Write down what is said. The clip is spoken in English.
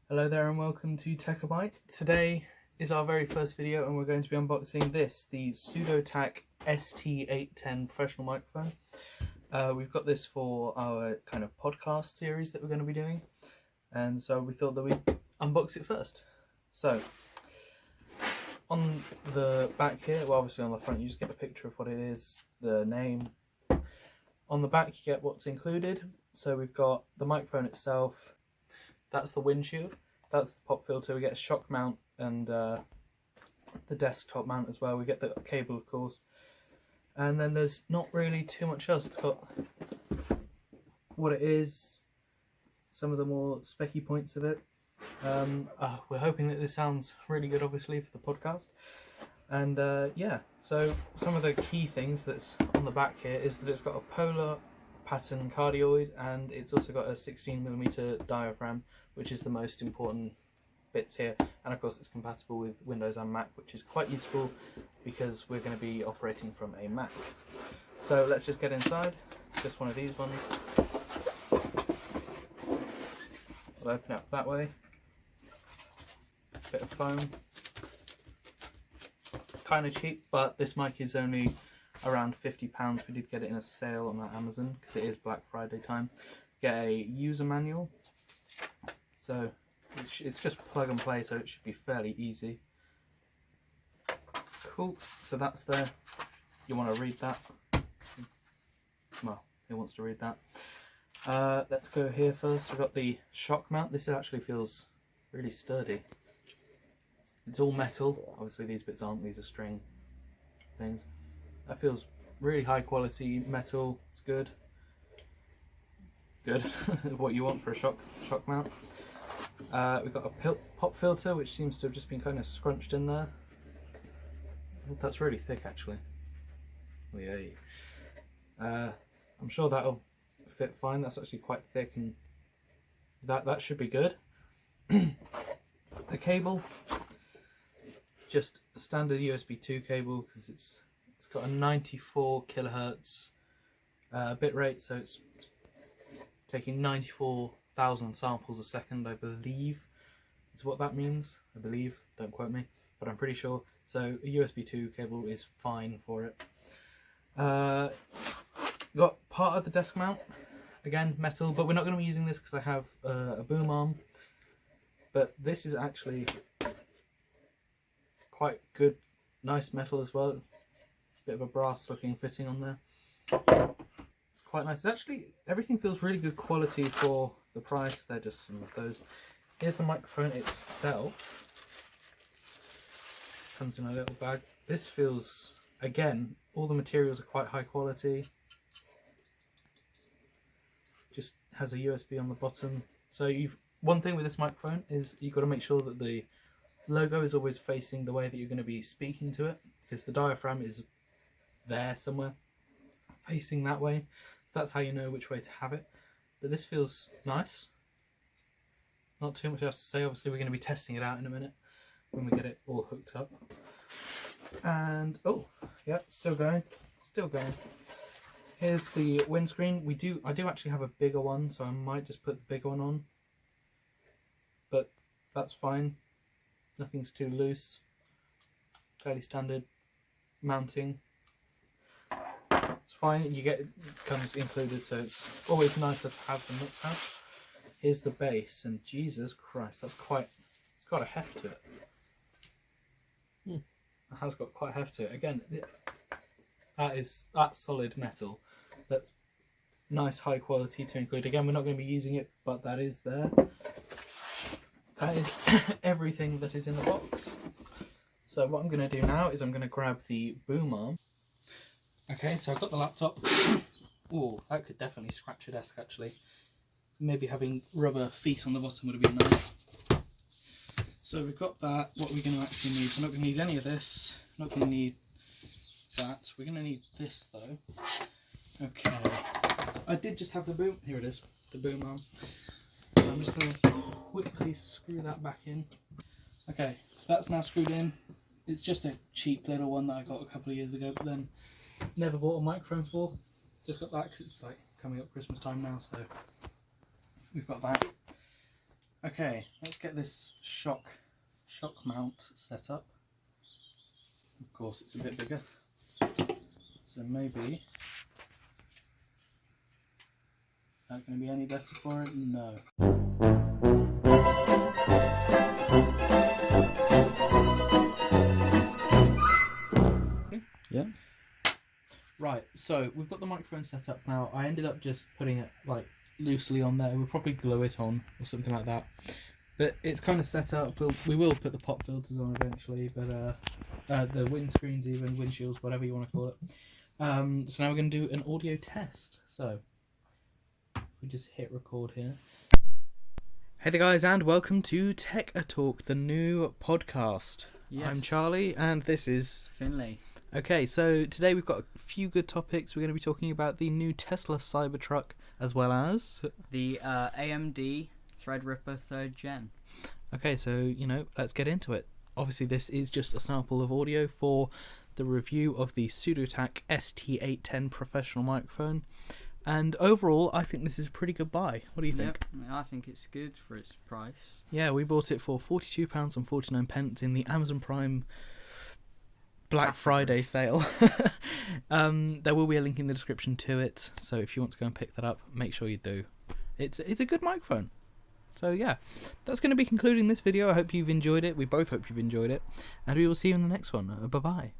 Hello there and welcome to Techabyte. Today is our very first video and we're going to be unboxing this, the Sudotack ST-810 professional microphone. We've got this for our kind of podcast series that we're going to be doing, and so we thought that we'd unbox it first. So, on the back here, well obviously on the front you just get a picture of what it is, the name. On the back you get what's included. So we've got the microphone itself. That's the windshield, that's the pop filter, we get a shock mount and the desktop mount as well. We get the cable of course, and then there's not really too much else. It's got what it is, some of the more specky points of it. We're hoping that this sounds really good obviously for the podcast, and yeah, so some of the key things that's on the back here is that it's got a polar pattern cardioid, and it's also got a 16mm diaphragm, which is the most important bits here, and of course it's compatible with Windows and Mac, which is quite useful because we're going to be operating from a Mac. So let's just get inside. Just one of these ones. I'll open it up that way. Bit of foam. Kind of cheap, but this mic is only around £50. We did get it in a sale on Amazon because it is Black Friday time. Get a user manual, so it's just plug and play, so it should be fairly easy. Cool, so that's there. You want to read that? Well, who wants to read that? Let's go here first. We've got the shock mount. This actually feels really sturdy. It's all metal. Obviously these bits aren't, these are string things. That feels really high quality metal. It's good. Good. What you want for a shock mount. We've got a pop filter which seems to have just been kind of scrunched in there. That's really thick actually. Oh, yay. I'm sure that'll fit fine. That's actually quite thick, and that should be good. The cable, just a standard USB 2 cable because it's got a 94 kilohertz bit rate, so it's taking 94,000 samples a second, I believe is what that means. I believe, don't quote me, but I'm pretty sure. So a USB 2 cable is fine for it. Got part of the desk mount, again metal, but we're not going to be using this because I have a boom arm. But this is actually quite good, nice metal as well. Bit of a brass looking fitting on there. It's quite nice. Actually, everything feels really good quality for the price. They're just some of those. Here's the microphone itself. Comes in a little bag. This feels, again, all the materials are quite high quality. Just has a USB on the bottom. So one thing with this microphone is you've got to make sure that the logo is always facing the way that you're going to be speaking to it, because the diaphragm is there somewhere facing that way, so that's how you know which way to have it. But this feels nice. Not too much else to say. Obviously we're going to be testing it out in a minute when we get it all hooked up. And oh yeah, still going. Here's the windscreen. I do actually have a bigger one, so I might just put the bigger one on, but that's fine. Nothing's too loose. Fairly standard mounting. It's fine. It comes included, so it's always nicer to have than not to have. Here's the base, and Jesus Christ, it's got a heft to it. It has got quite a heft to it. Again, that's solid metal. That's nice high quality to include. Again, we're not going to be using it, but that is there. That is everything that is in the box. So what I'm going to do now is I'm going to grab the boom arm. Okay, so I've got the laptop. Oh, that could definitely scratch a desk actually. Maybe having rubber feet on the bottom would have been nice. So we've got that. What we're going to actually need, we're not going to need any of this. Not going to need that. We're going to need this though. Okay. I did just have the boom. Here it is, the boom arm. I'm just going to quickly screw that back in. Okay, so that's now screwed in. It's just a cheap little one that I got a couple of years ago, but then never bought a microphone for. Just got that because it's like coming up Christmas time now, so we've got that. Okay, let's get this shock mount set up. Of course, it's a bit bigger, so maybe that going to be any better for it? No. Yeah. Right, so we've got the microphone set up now. I ended up just putting it like loosely on there. We'll probably glue it on or something like that. But it's kind of set up. We will put the pop filters on eventually, but the windscreens, even windshields, whatever you want to call it. So now we're going to do an audio test. So we just hit record here. Hey there, guys, and welcome to Tech A Talk, the new podcast. Yes. I'm Charlie, and this is Finley. Okay, so today we've got a few good topics. We're going to be talking about the new Tesla Cybertruck, as well as the AMD Threadripper 3rd Gen. Okay, so, let's get into it. Obviously, this is just a sample of audio for the review of the Sudotack ST-810 professional microphone. And overall, I think this is a pretty good buy. What do you think? Yep, I think it's good for its price. Yeah, we bought it for £42.49 in the Amazon Prime Black Friday sale. There will be a link in the description to it, so if you want to go and pick that up, make sure you do. It's a good microphone. So yeah, that's going to be concluding this video. I hope you've enjoyed it. We both hope you've enjoyed it, and we will see you in the next one. Bye bye.